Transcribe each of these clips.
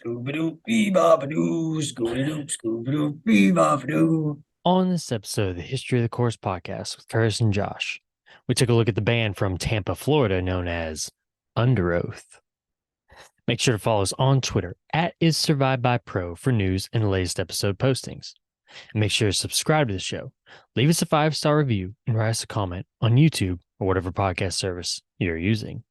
Scooby-Doo, Scooby-Doo, Scooby-Doo. On this episode of the History of the Course podcast with Curtis and Josh, we took a look at the band from Tampa, Florida, known as Underoath. Make sure to follow us on Twitter at IsSurvivedByPro for news and the latest episode postings. And make sure to subscribe to the show, leave us a 5-star review, and write us a comment on YouTube or whatever podcast service you're using.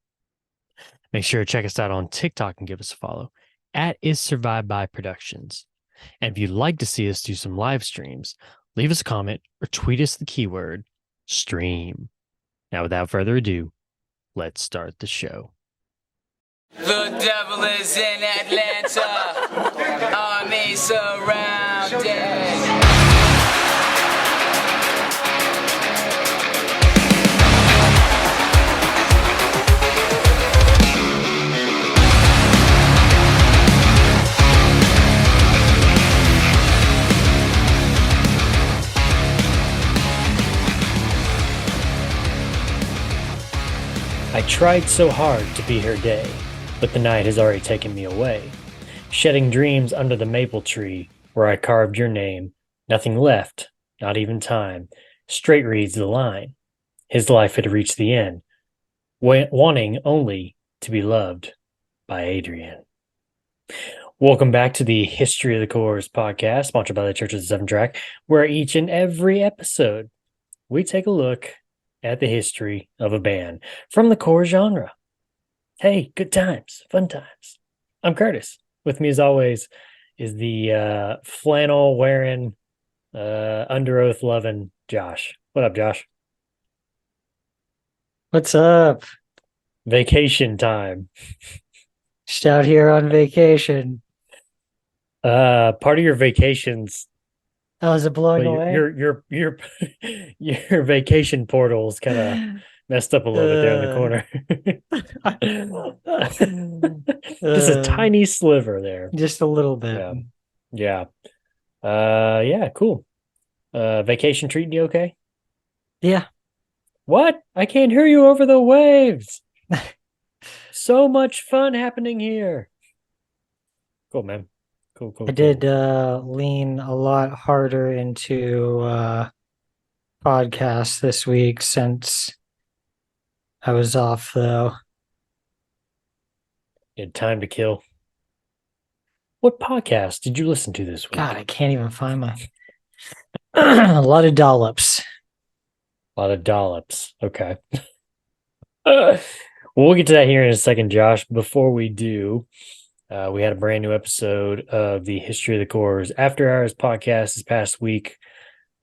Make sure to check us out on TikTok and give us a follow at IsSurvivedByProductions. And if you'd like to see us do some live streams, leave us a comment or tweet us the keyword stream. Now, without further ado, let's start the show. The devil is in Atlanta, army surrounded. I tried so hard to be her day, but the night has already taken me away. Shedding dreams under the maple tree, where I carved your name. Nothing left, not even time. Straight reads the line. His life had reached the end, wanting only to be loved by Adrian. Welcome back to the History of the Course podcast, sponsored by the Church of the Seven Track, where each and every episode we take a look at the history of a band from the core genre. Hey, good times, fun times. I'm Curtis. With me, as always, is the flannel wearing, Underoath loving Josh. What up, Josh? What's up? Vacation time. Just out here on vacation. Part of your vacations. Oh, is it blowing away? Your vacation portal's kind of messed up a little bit there in the corner. Just a tiny sliver there. Just a little bit. Yeah. Yeah, cool. Vacation treating you okay? Yeah. What? I can't hear you over the waves. So much fun happening here. Cool, man. Cool. I did lean a lot harder into podcasts this week since I was off, though. You had time to kill. What podcast did you listen to this week? God, I can't even find my... A lot of dollops. A lot of dollops. Okay. Well, we'll get to that here in a second, Josh. Before we do, we had a brand new episode of the History of the Course After Hours podcast this past week.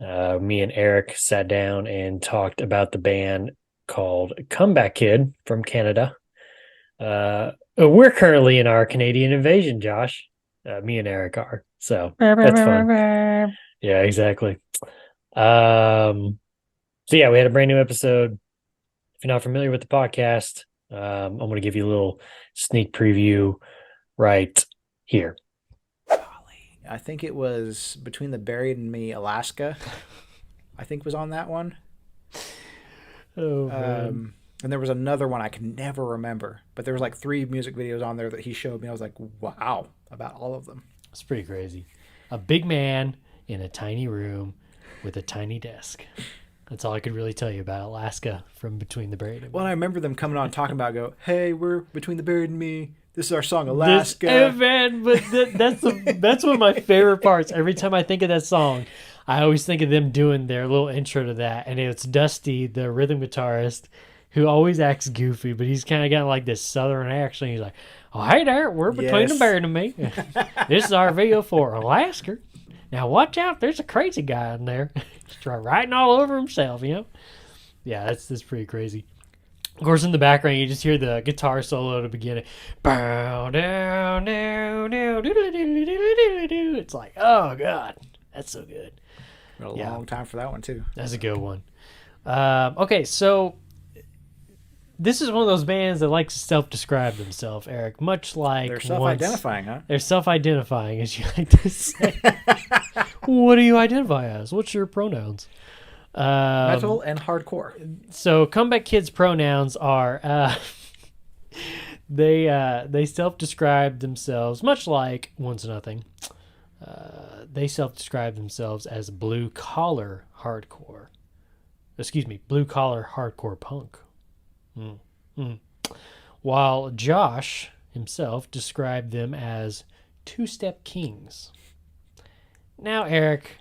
Me and Eric sat down and talked about the band called Comeback Kid from Canada. We're currently in our Canadian invasion, Josh. Me and Eric are. So that's fun. Yeah, exactly. So yeah, we had a brand new episode. If you're not familiar with the podcast, I'm going to give you a little sneak preview right here. I think it was Between the Buried and Me, Alaska. I think was on that one. Oh, man. And there was another one I can never remember, but there was like 3 music videos on there that he showed me. I was like, wow, about all of them. It's pretty crazy. A big man in a tiny room with a tiny desk. That's all I could really tell you about Alaska from Between the Buried and Me. Well, I remember them coming on and talking about, hey, we're Between the Buried and Me. This is our song, Alaska. That's one of my favorite parts. Every time I think of that song, I always think of them doing their little intro to that. And it's Dusty, the rhythm guitarist, who always acts goofy, but he's kind of got like this southern accent. He's like, oh, hey there, we're Between the Buried and Me. This is our video for Alaska. Now watch out, there's a crazy guy in there. Just writing all over himself, you know? Yeah, that's pretty crazy. Of course, in the background, you just hear the guitar solo to begin it. Bow, down, down, down, it's like, oh, God, that's so good. A long time for that one, too. That's a good one. Okay, so this is one of those bands that likes to self-describe themselves, Eric, much like... They're self-identifying, huh? They're self-identifying, as you like to say. What do you identify as? What's your pronouns? Metal and hardcore. So Comeback Kid's pronouns are They self-describe themselves much like 1-0. They self-describe themselves as blue collar hardcore. Excuse me, blue collar hardcore punk. Mm. Mm. While Josh himself described them as two-step kings. Now, Eric,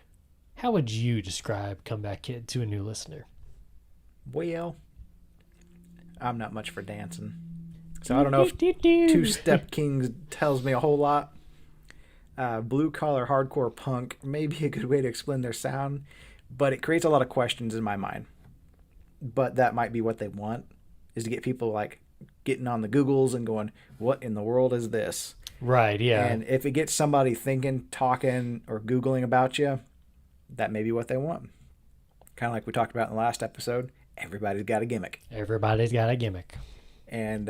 how would you describe Comeback Kid to a new listener? Well, I'm not much for dancing. So I don't know if Two Step Kings tells me a whole lot. Blue collar hardcore punk may be a good way to explain their sound, but it creates a lot of questions in my mind. But that might be what they want, is to get people like getting on the Googles and going, what in the world is this? Right, yeah. And if it gets somebody thinking, talking, or Googling about you, that may be what they want. Kind of like we talked about in the last episode, everybody's got a gimmick. Everybody's got a gimmick. And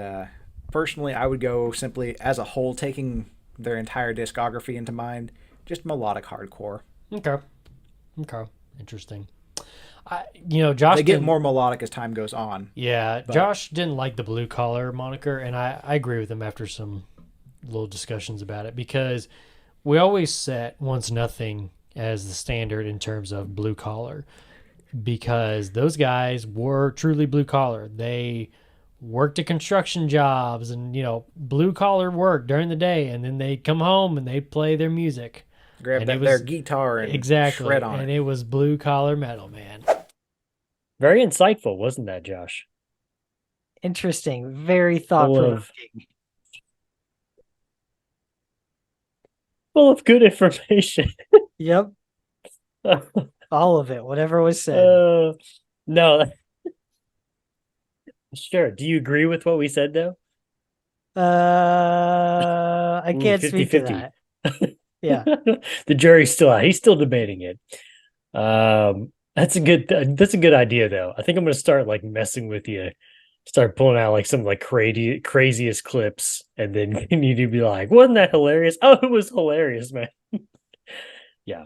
personally, I would go simply as a whole, taking their entire discography into mind, just melodic hardcore. Okay. Interesting. Josh. They get more melodic as time goes on. Yeah, Josh didn't like the blue collar moniker, and I agree with him after some little discussions about it, because we always set 1-0 as the standard in terms of blue collar, because those guys were truly blue collar. They worked at construction jobs and blue collar work during the day, and then they'd come home and they'd play their music. Grab their guitar and shred on and it. it was blue collar metal, man. Very insightful, wasn't that, Josh? Interesting. Very thought-provoking. Full of good information. Yep. All of it, whatever was said. No. Sure. Do you agree with what we said, though? I can't speak to that. Yeah. The jury's still out. He's still debating it. That's a good idea, though. I think I'm gonna start like messing with you, start pulling out like some like craziest clips, and then you need to be like, "Wasn't that hilarious?" Oh, it was hilarious, man. Yeah.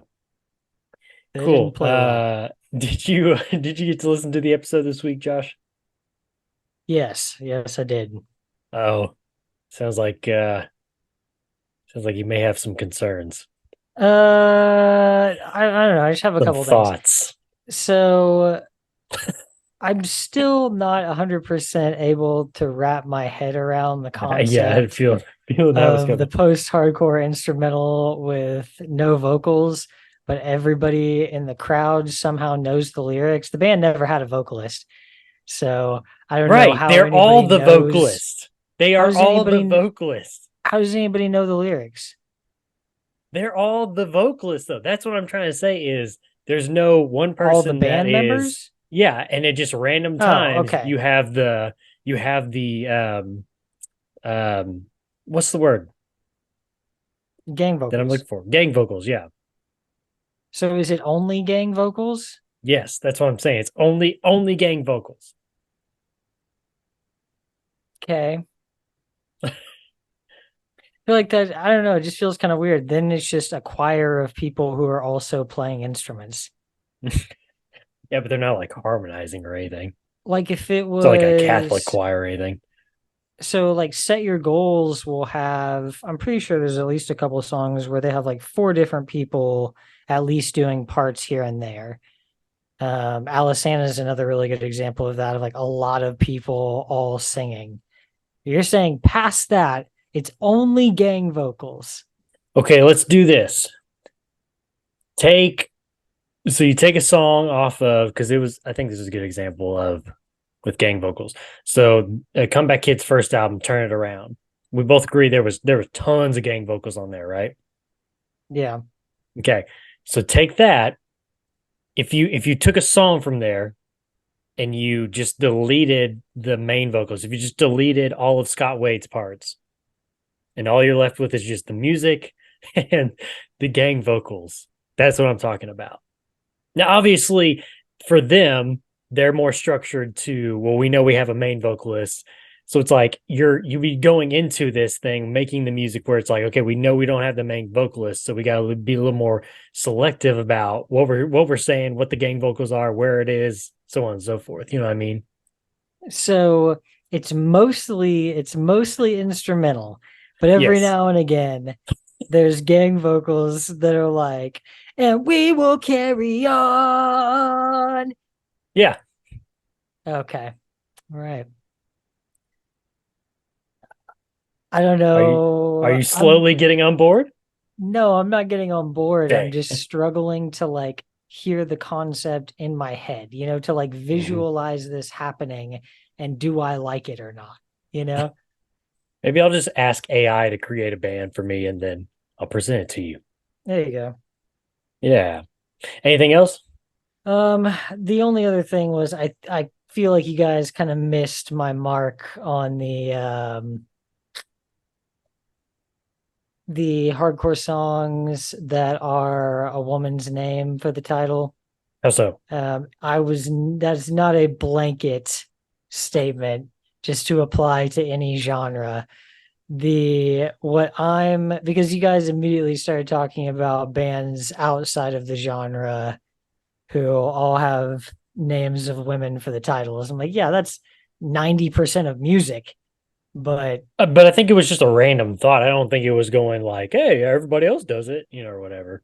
They Cool. didn't play well. Did you get to listen to the episode this week, Josh? Yes, I did. Oh, sounds like you may have some concerns. I don't know. I just have a couple thoughts. Things. So I'm still not 100% able to wrap my head around the concept. Yeah, I feel that was the post-hardcore instrumental with no vocals, but everybody in the crowd somehow knows the lyrics. The band never had a vocalist, so I don't know how they're all the vocalists. They are all the vocalists. How does anybody know the lyrics? They're all the vocalists, though. That's what I'm trying to say is there's no one person all the band members? Yeah, and at just random times okay. you have the what's the word? Gang vocals. That I'm looking for. Gang vocals, yeah. So is it only gang vocals? Yes, that's what I'm saying. It's only gang vocals. Okay. I feel like that, I don't know, it just feels kind of weird. Then it's just a choir of people who are also playing instruments. Yeah, but they're not like harmonizing or anything. Like if it was like a Catholic choir or anything. So like Set Your Goals will have, I'm pretty sure there's at least a couple of songs where they have like 4 different people at least doing parts here and there. Alisana is another really good example of that, of like a lot of people all singing. You're saying past that, it's only gang vocals. Okay, let's do this. So you take a song off of, because I think this is a good example of with gang vocals. So Comeback Kid's first album, Turn It Around. We both agree there was tons of gang vocals on there, right? Yeah. Okay. So take that. If you took a song from there and you just deleted the main vocals, if you just deleted all of Scott Wade's parts, and all you're left with is just the music and the gang vocals, that's what I'm talking about. Now, obviously, for them, they're more structured to, well, we know we have a main vocalist. So it's like you be going into this thing, making the music where it's like, okay, we know we don't have the main vocalist, so we got to be a little more selective about what we're saying, what the gang vocals are, where it is, so on and so forth. You know what I mean? So it's mostly instrumental, but every Yes. now and again there's gang vocals that are like, and we will carry on. Yeah. Okay. All right. I don't Are you know. slowly getting on board? No, I'm not getting on board. I'm Okay. just struggling to like hear the concept in my head, to like visualize this happening and do I like it or not, you know? Maybe I'll just ask AI to create a band for me and then I'll present it to you. There you go. Yeah. Anything else? The only other thing was I feel like you guys kind of missed my mark on the hardcore songs that are a woman's name for the title. How so? That's not a blanket statement just to apply to any genre. Because you guys immediately started talking about bands outside of the genre who all have names of women for the titles. I'm like, yeah, that's 90% of music. But But I think it was just a random thought. I don't think it was going like, hey, everybody else does it, or whatever.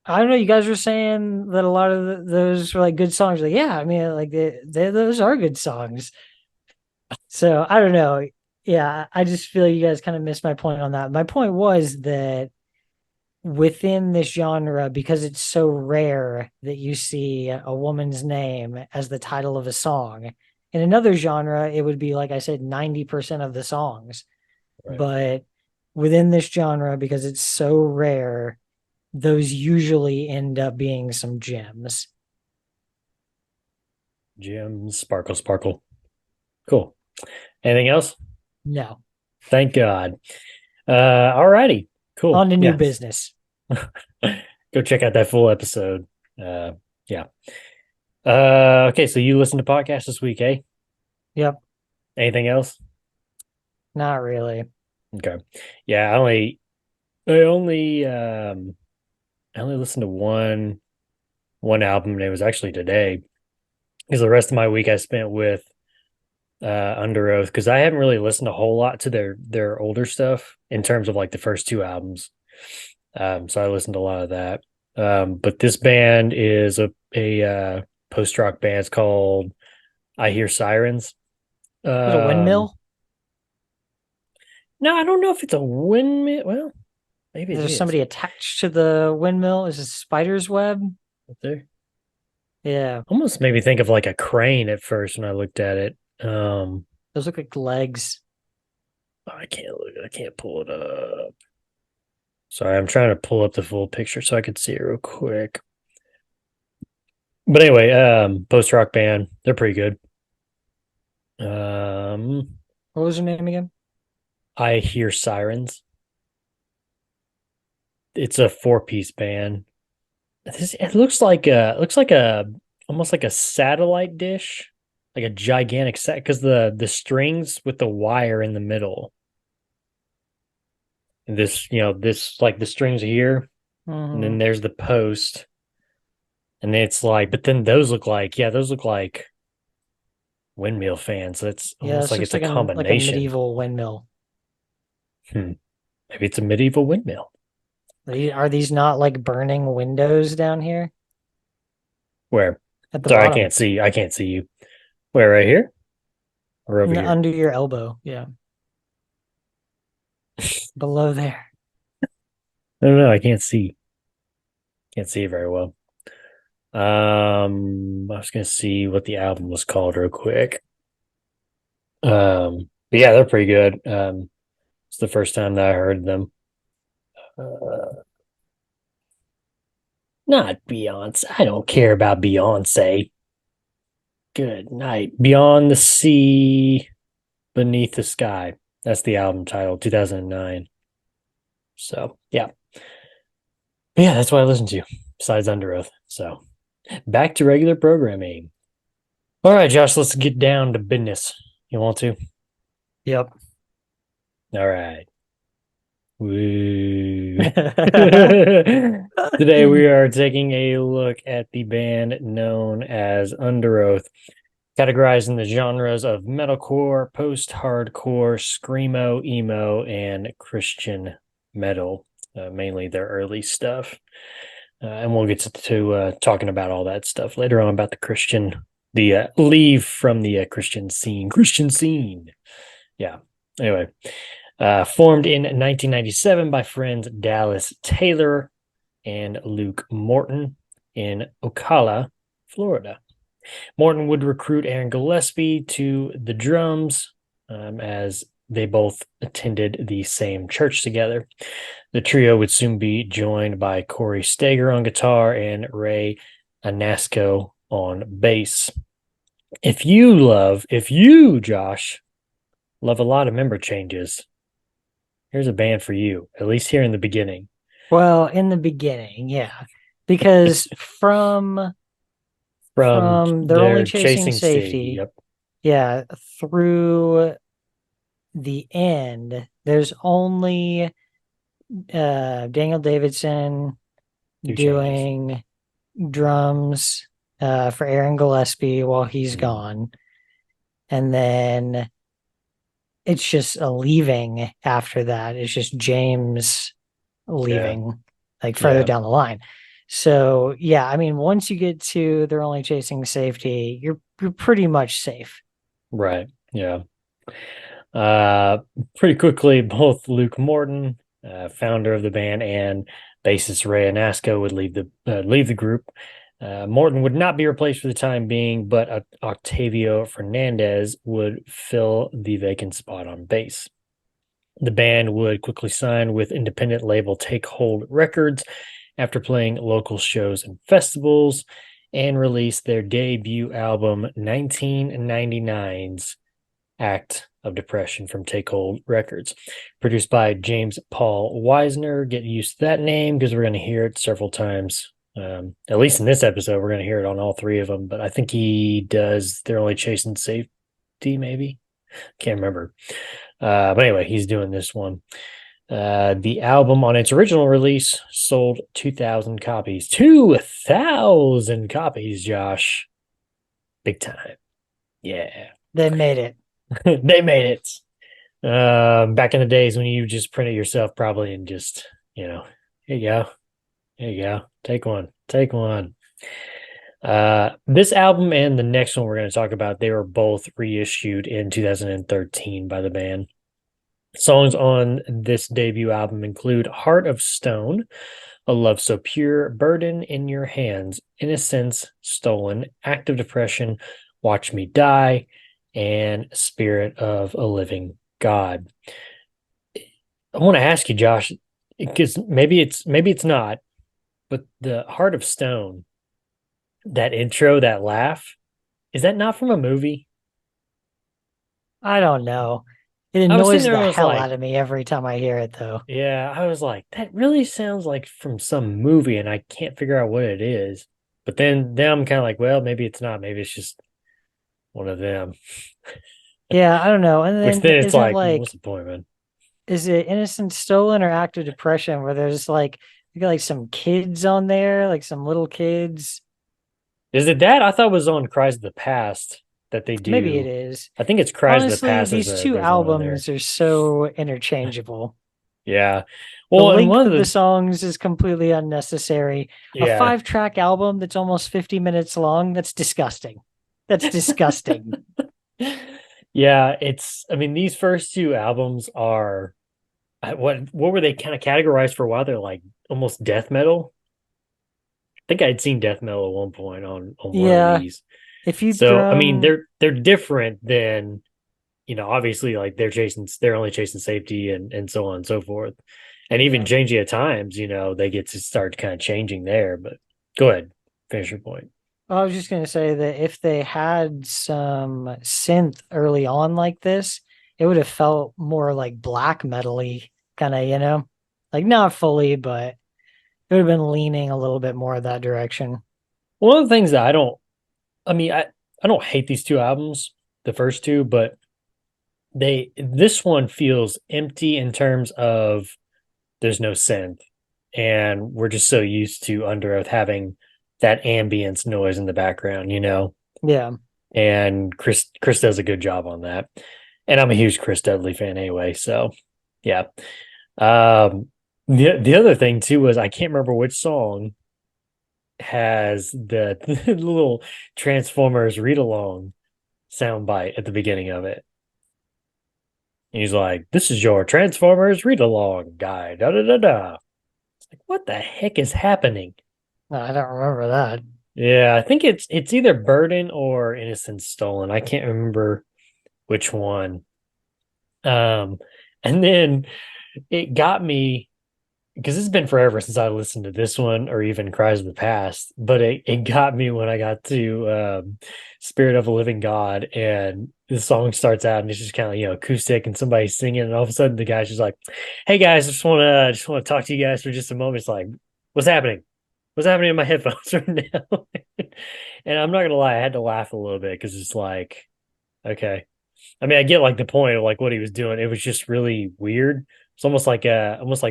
I don't know. You guys were saying that a lot of those were like good songs. Like, yeah, I mean, like those are good songs. So I don't know. Yeah, I just feel you guys kind of missed my point on that. My point was that within this genre, because it's so rare that you see a woman's name as the title of a song. In another genre, it would be like I said, 90% of the songs. Right. But within this genre, because it's so rare, those usually end up being some gems. Gems, sparkle, sparkle. Cool. Anything else? No. Thank God. All righty. Cool. On to new Yeah. business. Go check out that full episode. Yeah. Okay, so you listen to podcasts this week, eh? Yep. Anything else? Not really. Okay. Yeah, I only listened to one album, and it was actually today. Because the rest of my week I spent with Underoath, because I haven't really listened a whole lot to their older stuff in terms of like the first two albums. So I listened to a lot of that. But this band is a post rock band. It's called I Hear Sirens. Is it a windmill? No, I don't know if it's a windmill. Well, maybe Is it there is. somebody attached to the windmill? Is it spider's web? Right there. Yeah. Almost made me think of like a crane at first when I looked at it. Those look like legs. I can't pull it up. Sorry, I'm trying to pull up the full picture so I could see it real quick. But anyway, post rock band, they're pretty good. What was her name again? I Hear Sirens. It's a 4-piece band. It looks like a almost like a satellite dish, like a gigantic set, because the strings with the wire in the middle. And this like the strings here, and then there's the post, and it's like, but then those look like windmill fans. So it's almost like it's a combination. like a medieval windmill. Maybe it's a medieval windmill. Are these not like burning windows down here Where? at the Sorry, bottom? I can't see you. Where, right here? Or over here? Under your elbow. Yeah. Below there. I don't know. I can't see. Can't see it very well. I was gonna see what the album was called real quick. But yeah, they're pretty good. It's the first time that I heard them. Not Beyonce. I don't care about Beyonce. Good night. Beyond the Sea, Beneath the Sky. That's the album title, 2009. So yeah. But yeah, that's what I listen to, besides Underoath. So back to regular programming. All right, Josh, let's get down to business. You want to? Yep. All right. Woo. Today we are taking a look at the band known as Underoath. categorized in the genres of metalcore, post-hardcore, screamo, emo, and Christian metal, mainly their early stuff. And we'll get to talking about all that stuff later on about the leave from the Christian scene. Yeah. Anyway, formed in 1997 by friends Dallas Taylor and Luke Morton in Ocala, Florida. Morton would recruit Aaron Gillespie to the drums, as they both attended the same church together. The trio would soon be joined by Corey Steger on guitar and Ray Anasco on bass. If you, Josh, love a lot of member changes, here's a band for you, at least here in the beginning. Well, in the beginning, yeah, because from they're only their chasing Chasing safety, Yep. yeah, through the end, there's only Daniel Davidson Two doing drums for Aaron Gillespie while he's gone, and then it's just a leaving after that. It's just James leaving, like further down the line. So yeah, I mean, once you get to they're only chasing safety, you're pretty much safe. Right. Yeah. Pretty quickly, both Luke Morton, founder of the band, and bassist Ray Anasco would leave the group. Morton would not be replaced for the time being, but Octavio Fernandez would fill the vacant spot on bass. The band would quickly sign with independent label Take Hold Records after playing local shows and festivals, and release their debut album 1999's Act of Depression from Take Hold Records, produced by James Paul Wisner. Get used to that name because we're going to hear it several times. At least in this episode, we're going to hear it on all three of them. But I think he does They're Only Chasing Safety, maybe. Can't remember. But anyway, he's doing this one. The album on its original release sold 2,000 copies. 2,000 copies, Josh. Big time. Yeah. They made it. They made it. Back in the days when you just print it yourself, probably, and just, here you go. Here you go. Take one. Take one. This album and the next one we're going to talk about, they were both reissued in 2013 by the band. Songs on this debut album include Heart of Stone, A Love So Pure, Burden in Your Hands, Innocence Stolen, Act of Depression, Watch Me Die, and Spirit of a Living God. I want to ask you, Josh, because maybe it's not, but the Heart of Stone, that intro, that laugh, is that not from a movie? I don't know. It I was sitting annoys there the and I was hell like, out of me every time I hear it, though. yeah, I was like, that really sounds like from some movie, and I can't figure out what it is. But then I'm kind of like, well, maybe it's not. Maybe it's just one of them. Yeah, I don't know. And Which then then it's isn't like, what's the point, man? is it Innocent Stolen or Act of Depression where there's like you got like some kids on there, like some little kids. Is it that? I thought it was on Cries of the Past that they Maybe it do. is. I think it's Cries of the Honestly, Past. these two There's one on there. albums are so interchangeable. Yeah. The Well, and length one of of the songs is completely unnecessary. A yeah, 5-track album that's almost 50 minutes long, that's disgusting. That's disgusting. yeah. I mean, these first two albums are what were they kind of categorized for a while? They're like almost death metal. I think I'd seen death metal at one point on one of Yeah. these. If you So I mean, throw they're different than obviously like they're only chasing safety and so on and so forth, and even Yeah. changing at times. They get to start kind of changing there. But go ahead, finish your point. I was just gonna say that if they had some synth early on like this, it would have felt more like black metal-y, kind of, like not fully, but it would have been leaning a little bit more that direction. One of the things that I mean, I don't hate these two albums, the first two, but this one feels empty in terms of there's no synth, and we're just so used to Underoath having that ambience noise in the background. Yeah. and Chris does a good job on that. And I'm a huge Chris Dudley fan anyway, so yeah. The other thing too was I can't remember which song has the little Transformers read along soundbite at the beginning of it. And he's like, "This is your Transformers read along guide." Da da da da. It's like, what the heck is happening? No, I don't remember that. Yeah, I think it's either Burden or Innocence Stolen. I can't remember which one. And then it got me because it's been forever since I listened to this one or even Cries of the Past, but it got me when I got to Spirit of a Living God, and the song starts out and it's just kind of acoustic and somebody singing, and all of a sudden the guy's just like, "Hey guys, I just want to talk to you guys for just a moment." It's like, what's happening? What's happening in my headphones right now? And I'm not gonna lie, I had to laugh a little bit because it's like, okay. I mean, I get like the point of like what he was doing. It was just really weird. It's almost like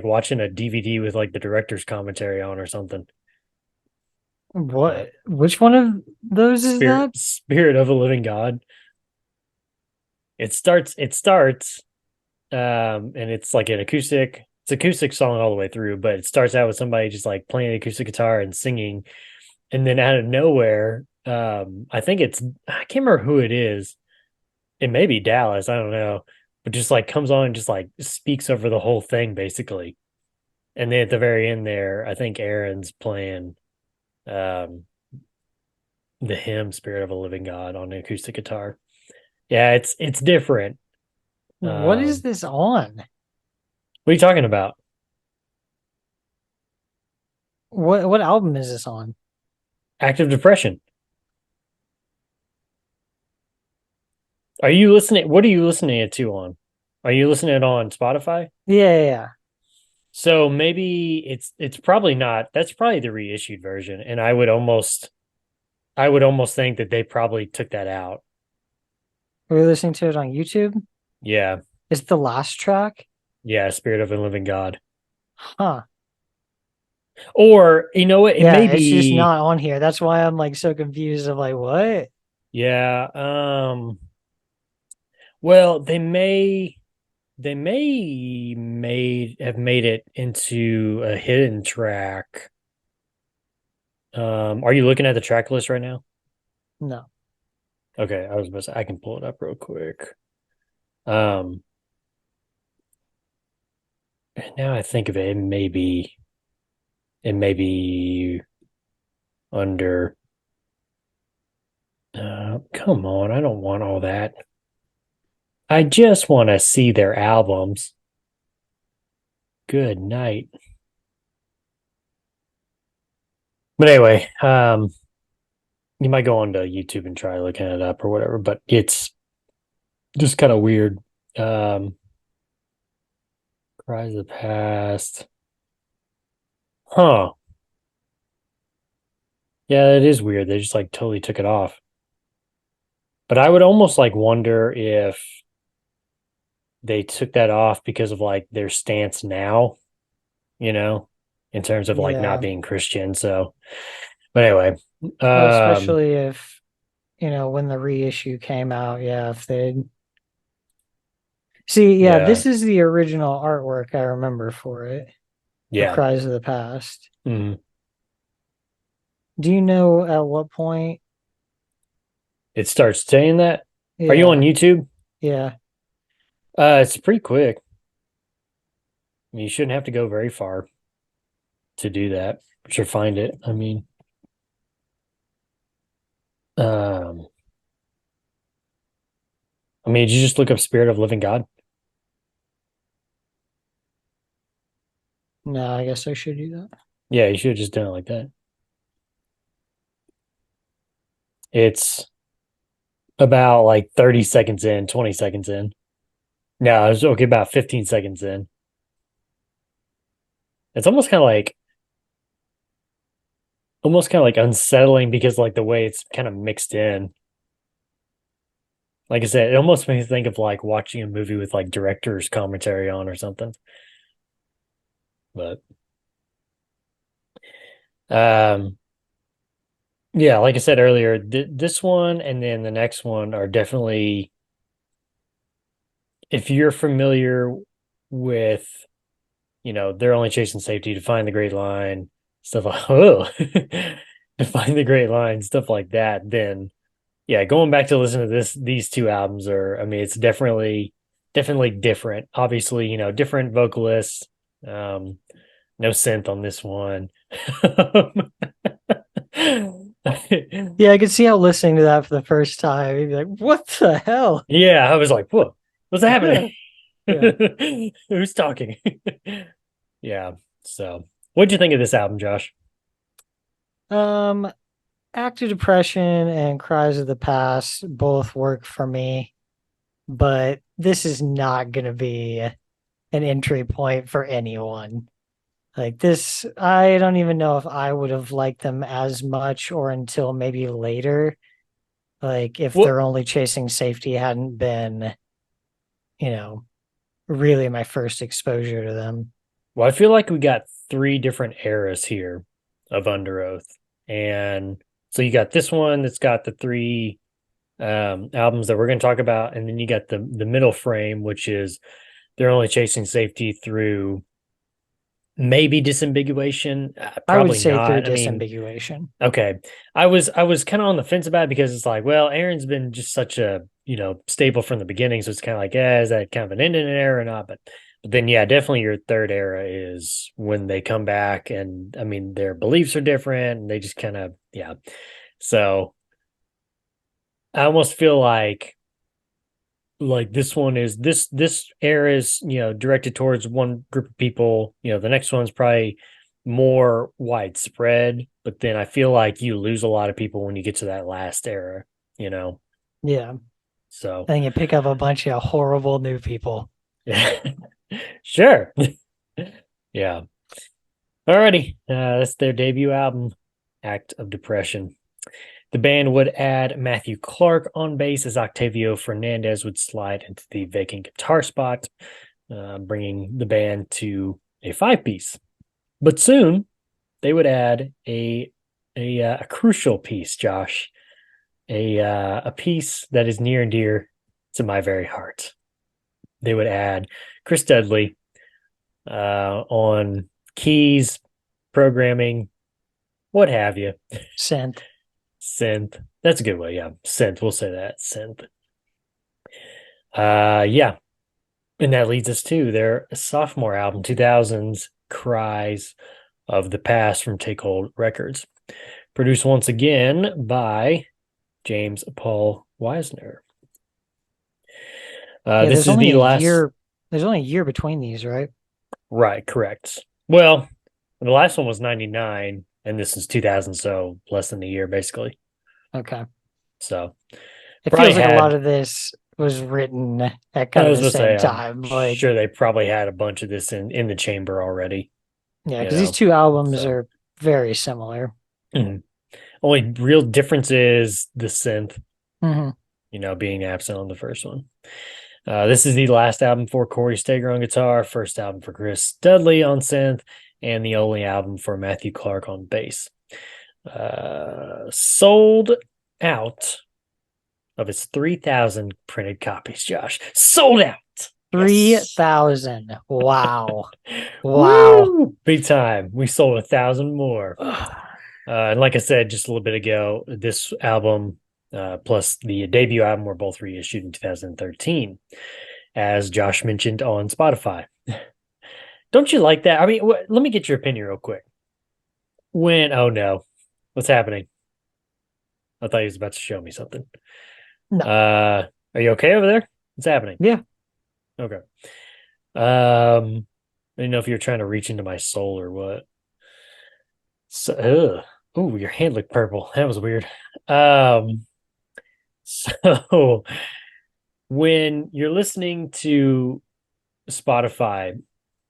watching a DVD with like the director's commentary on or something. What? But Which one of those is that? Spirit of a Living God. It starts and it's like it's acoustic song all the way through, but it starts out with somebody just like playing acoustic guitar and singing, and then out of nowhere, I can't remember who it is. It may be Dallas, I don't know, but just like comes on and just like speaks over the whole thing basically. And then at the very end there, I think Aaron's playing um the hymn Spirit of a Living God on an acoustic guitar. Yeah, it's different. What is Um this on? what are you talking about? What album is this on? Active Depression. Are you listening? What are you listening it to on? Are you listening it on Spotify? Yeah. So maybe it's probably not. That's probably the reissued version, and I would almost think that they probably took that out. Are we listening to it on YouTube? Yeah, Is it the last track? yeah, Spirit of a Living God. Huh. Or you know what? It Yeah, may it's just be. not on here. That's why I'm like so confused of like what? Yeah. Well, they may have made it into a hidden track. Are you looking at the track list right now? No. Okay, I was about to say, I can pull it up real quick. Um, now I think of it, it may be under. Come on, I don't want all that. I just want to see their albums. Good night. But anyway, you might go onto YouTube and try looking it up or whatever, but it's just kind of weird. Um, Cries of the Past. Huh. Yeah, it is weird. They just like totally took it off. But I would almost like wonder if they took that off because of like their stance now, you know, in terms of like not Yeah. being Christian. So, but anyway, Well, um, especially if, when the reissue came out, yeah, if they'd see, yeah, yeah, this is the original artwork I remember for it, for yeah. Cries of the Past. Mhm. Do you know at what point? It starts saying that. Are you on Yeah, YouTube? yeah. It's pretty quick. I mean, you shouldn't have to go very far to do that or find it. Um, I mean, did you just look up Spirit of Living God? No, I guess I should do that. Yeah, you should have just done it like that. It's about like 30 seconds in, 20 seconds in. No, it's okay, about 15 seconds in. It's almost kind of like unsettling because like the way it's kind of mixed in. Like I said, it almost makes me think of like watching a movie with like director's commentary on or something. But um Yeah, like I said earlier, this one and then the next one are definitely, if you're familiar with, they're only chasing safety to find the great line, stuff like, oh, to find the great line, stuff like that, then yeah, going back to listen to these two albums are, I mean, it's definitely different. Obviously, different vocalists, no synth on this one. Yeah, I could see how listening to that for the first time, you'd be like, "What the hell?" Yeah, I was like, whoa, what's happening? Yeah. Who's talking? Yeah. So, what'd you think of this album, Josh? Um, Active Depression and Cries of the Past both work for me, but this is not going to be an entry point for anyone. Like this, I don't even know if I would have liked them as much or until maybe later. Like if Well, they're only chasing safety hadn't been, you know, really my first exposure to them. I feel like we got three different eras here of Underoath, and so you got this one that's got the three albums that we're going to talk about, and then you got the middle frame, which is they're only chasing safety through maybe disambiguation, I would probably say through not. I mean, disambiguation. okay. I was kind of on the fence about it because it's like, well, Aaron's been just such a, stable from the beginning. So it's kind of like, is that kind of an end in an era or not? But then yeah, definitely your third era is when they come back and I mean their beliefs are different and they just kind of yeah. So I almost feel like this one is this era is directed towards one group of people. The next one's probably more widespread, but then I feel like you lose a lot of people when you get to that last era, you know. Yeah. So And you pick up a bunch of horrible new people. yeah. Sure. Yeah. Alrighty. That's their debut album, Act of Depression. The band would add Matthew Clark on bass as Octavio Fernandez would slide into the vacant guitar spot, bringing the band to a five-piece. But soon they would add a crucial piece, Josh, a piece that is near and dear to my very heart. They would add Chris Dudley on keys, programming, what have you. Synth. Synth. That's a good way. Yeah. Synth. We'll say that. Synth. Yeah. And that leads us to their sophomore album, 2000's Cries of the Past from Take Hold Records. Produced once again by James Paul Wisner. Yeah, This there's is only the a last. year. There's only a year between these, right? Right. Correct. Well, the last one was 99 and this is 2000. So less than a year, basically. Okay. So It probably feels like a lot had. of this was written at I kind of was the going to same say, I'm time. Like, sure they probably had a bunch of this in the chamber already, yeah, you because these know. two albums So are very similar. mhm. Only real difference is the synth, Hmm. being absent on the first one. This is the last album for Corey Steger on guitar, first album for Chris Dudley on synth, and the only album for Matthew Clark on bass. Sold out of its 3,000 printed copies, Josh. Sold out. Yes. 3,000. Wow. Wow. Woo! Big time. We sold 1,000 more. And like I said just a little bit ago, this album plus the debut album were both reissued in 2013, as Josh mentioned on Spotify. Don't you like that? I mean, let me get your opinion real quick. Oh no, what's happening? I thought he was about to show me something. No. Are you okay over there? What's happening? Yeah. Okay. I didn't know if you were trying to reach into my soul or what. So, oh, your hand looked purple. That was weird. So when you're listening to Spotify,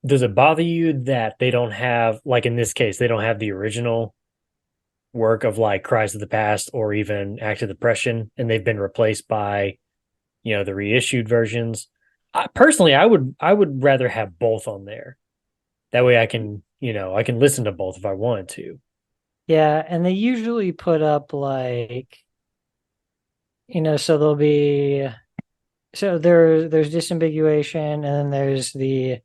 does it bother you that they don't have, like in this case, they don't have the original work of like Cries of the Past or even Act of Depression, and they've been replaced by, the reissued versions? Personally, I would rather have both on there. That way I can listen to both if I wanted to. Yeah, and they usually put up like, so there'll be there's disambiguation and then there's the,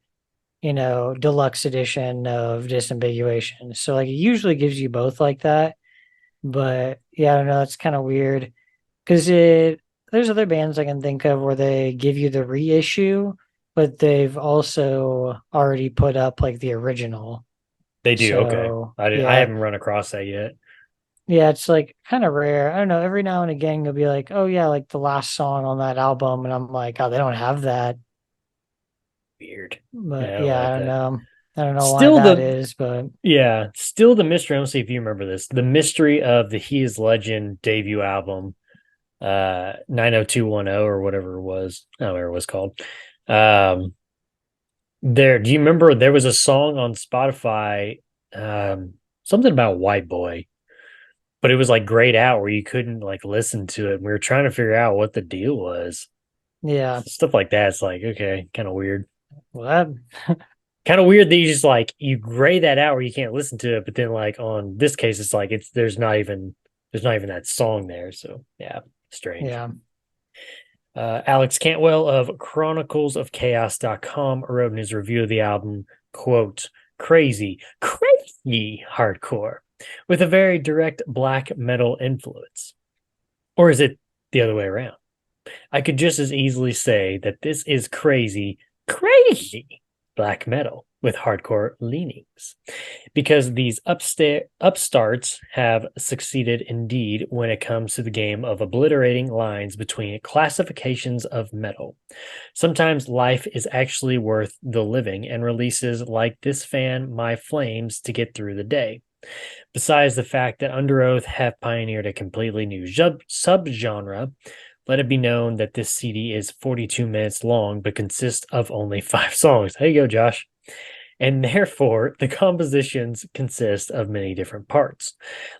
deluxe edition of disambiguation. So like it usually gives you both like that. But yeah, I don't know, it's kind of weird because there's other bands I can think of where they give you the reissue, but they've also already put up like the original. They do. Okay. So I yeah, haven't run across that yet. yeah, it's like kind of rare. I don't know. Every now and again, you'll be like, "Oh yeah, like the last song on that album," and I'm like, "Oh, they don't have that." Weird. But Yeah, I don't yeah, I like don't that. know. I don't know why Still that the is, but Yeah, still the mystery. I don't see if you remember this. The mystery of the He Is Legend debut album, 90210 or whatever it was. I don't remember what it was called. Um, do you remember there was a song on Spotify, something about White Boy, but it was like grayed out where you couldn't like listen to it. And we were trying to figure out what the deal was. yeah. Stuff like that. It's like, okay, kind of weird. Well, that Kind of weird that you just like you gray that out where you can't listen to it, but then like on this case, it's like there's not even that song there. So yeah, strange. yeah. Alex Cantwell of chroniclesofchaos.com wrote in his review of the album, quote, crazy hardcore with a very direct black metal influence. Or is it the other way around? I could just as easily say that this is crazy black metal with hardcore leanings. Because these upstarts have succeeded indeed when it comes to the game of obliterating lines between classifications of metal. Sometimes life is actually worth the living, and releases like this fan my flames to get through the day. Besides the fact that Underoath have pioneered a completely new subgenre, let it be known that this CD is 42 minutes long but consists of only 5 songs. There you go, Josh. And therefore, the compositions consist of many different parts.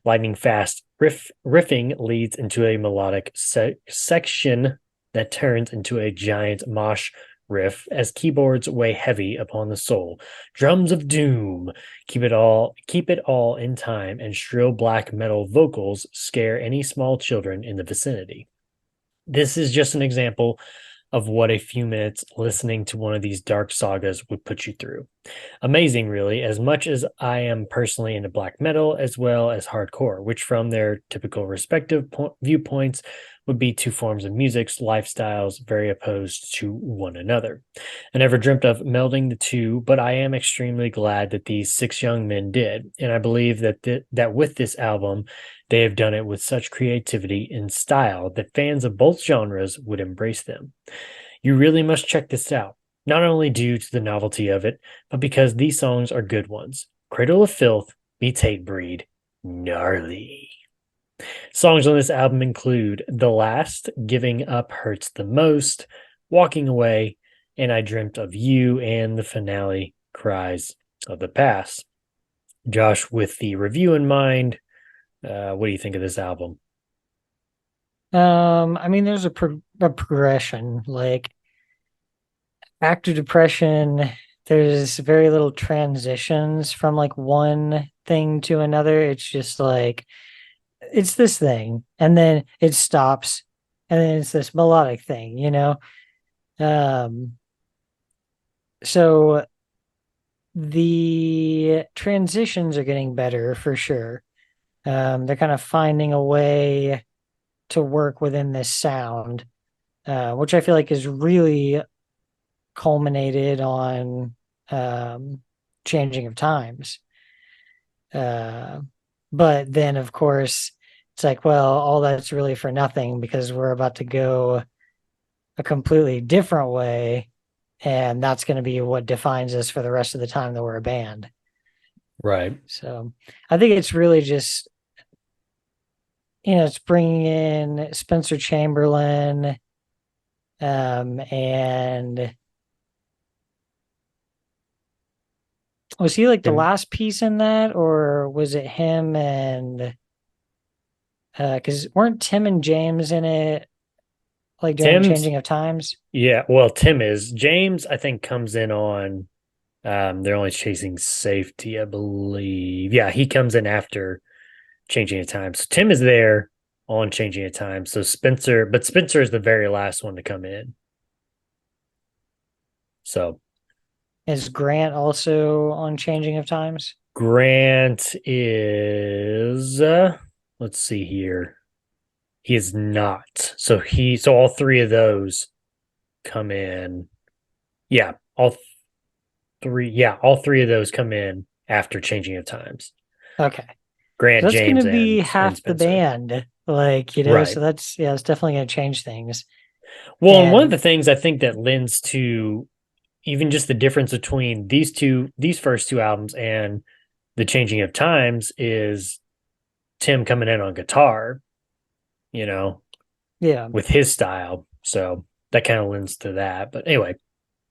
Lightning fast riffing leads into a melodic section that turns into a giant mosh riff as keyboards weigh heavy upon the soul. Drums of doom keep it all in time, and shrill black metal vocals scare any small children in the vicinity. This is just an example of what a few minutes listening to one of these dark sagas would put you through. Amazing, really, as much as I am personally into black metal as well as hardcore, which from their typical respective viewpoints would be two forms of music's lifestyles very opposed to one another. I never dreamt of melding the two, but I am extremely glad that these 6 young men did, and I believe that with this album, they have done it with such creativity and style that fans of both genres would embrace them. You really must check this out, not only due to the novelty of it, but because these songs are good ones. Cradle of Filth meets Hatebreed. Gnarly. Songs on this album include The Last, Giving Up Hurts the Most, Walking Away, and I Dreamt of You, and the finale, Cries of the Past. Josh, with the review in mind, what do you think of this album? I mean, there's a progression. Like after depression, there's very little transitions from like one thing to another. It's just like it's this thing, and then it stops, and then it's this melodic thing, you know. Um, so the transitions are getting better for sure. They're kind of finding a way to work within this sound, which I feel like is really culminated on Changing of Times. Uh, but then, of course, it's like, well, all that's really for nothing because we're about to go a completely different way. And that's going to be what defines us for the rest of the time that we're a band. Right. So I think it's really just, it's bringing in Spencer Chamberlain, and was he like the Tim, last piece in that, or was it him and because weren't Tim and James in it like during Tim's, Changing of Times? yeah, well, Tim is. James, I think, comes in on they're only chasing safety, I believe. Yeah, he comes in after Changing of Time. So Tim is there on Changing of Time. So Spencer is the very last one to come in. So Is Grant also on Changing of Times? Grant is let's see here. He is not. So all three of those come in. Yeah, all three of those come in after Changing of Times. Okay. Grant, That's going James, to be and half the Spencer. band. Like, you know, Right. so it's definitely going to change things. Well, and one of And the things I think that lends to even just the difference between these first two albums and the Changing of Times is Tim coming in on guitar, you know, yeah, with his style. So that kind of lends to that. But anyway,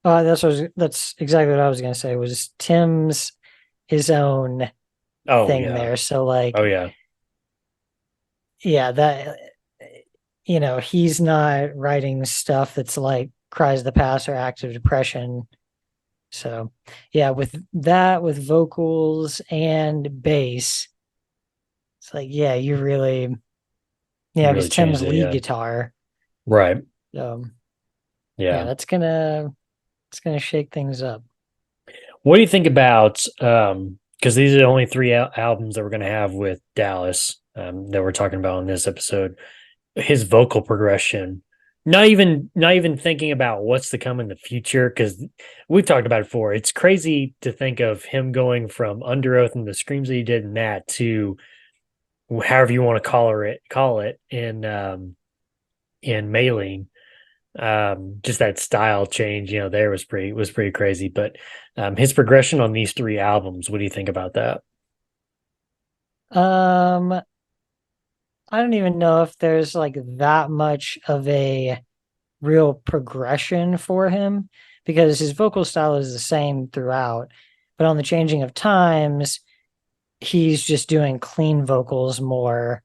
that's exactly what I was going to say was Tim's his own oh thing yeah, there. So like, oh yeah, yeah, that, you know, he's not writing stuff that's like Cries of the Past or Active Depression. So yeah, with that, with vocals and bass, it's like, yeah, you really, yeah, because really Tim's changed it. lead Yeah, guitar. right. Yeah, Yeah. it's gonna shake things up. What do you think about because these are the only three albums that we're going to have with Dallas that we're talking about in this episode. His vocal progression, not even thinking about what's to come in the future, because we've talked about it before. It's crazy to think of him going from Underoath and the screams that he did in that to however you want to call it in Mailing. Just that style change, there was pretty crazy. But his progression on these three albums, what do you think about that? Um, I don't even know if there's like that much of a real progression for him because his vocal style is the same throughout. But on the Changing of Times, he's just doing clean vocals more,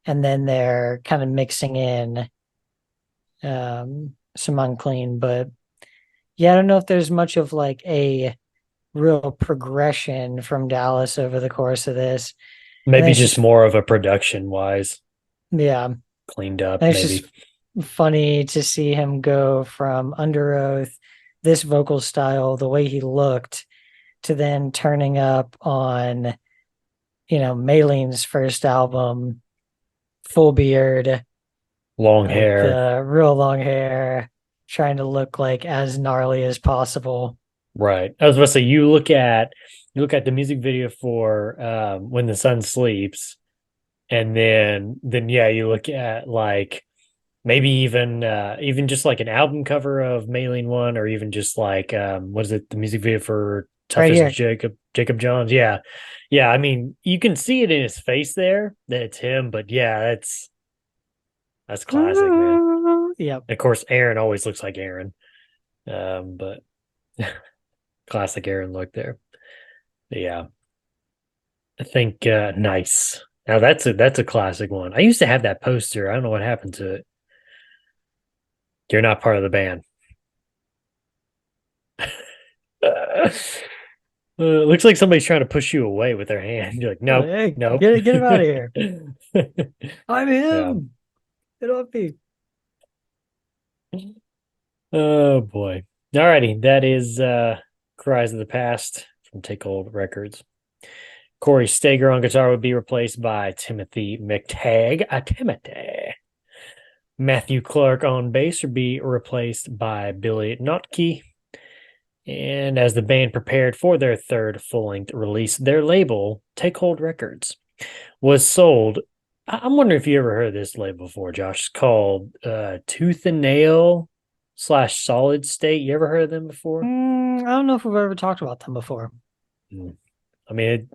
and then they're kind of mixing in some unclean. But yeah, I don't know if there's much of like a real progression from Dallas over the course of this. I Maybe think it's just just, more of a production wise, yeah, cleaned up, and it's maybe. just funny to see him go from Underoath, this vocal style, the way he looked, to then turning up on, you know, Maling's first album, full beard, Long like hair. the real long hair, trying to look like as gnarly as possible. Right. I was about to say you look at the music video for When the Sun Sleeps, and then yeah, you look at like maybe even just like an album cover of Mailing One, or even just like what is it, the music video for Tough Right as here. Jacob Johns. Yeah. Yeah. I mean, you can see it in his face there that it's him, but yeah, that's classic, man. Yep. Of course, Aaron always looks like Aaron. But classic Aaron look there. But yeah. I think nice. Now that's a classic one. I used to have that poster. I don't know what happened to it. You're not part of the band. Looks like somebody's trying to push you away with their hand. You're like, nope, Hey, nope. get him out of here. I'm Yeah. him. Get off me. Oh boy. Alrighty, that is Cries of the Past from Take Hold Records. Corey Stager on guitar would be replaced by Timothy McTagg. Timothy. Matthew Clark on bass would be replaced by Billy Notke. And as the band prepared for their third full length release, their label, Take Hold Records, was sold. I'm wondering if you ever heard of this label before, Josh. It's called Tooth and Nail / Solid State. You ever heard of them before? I don't know if we've ever talked about them before. I mean,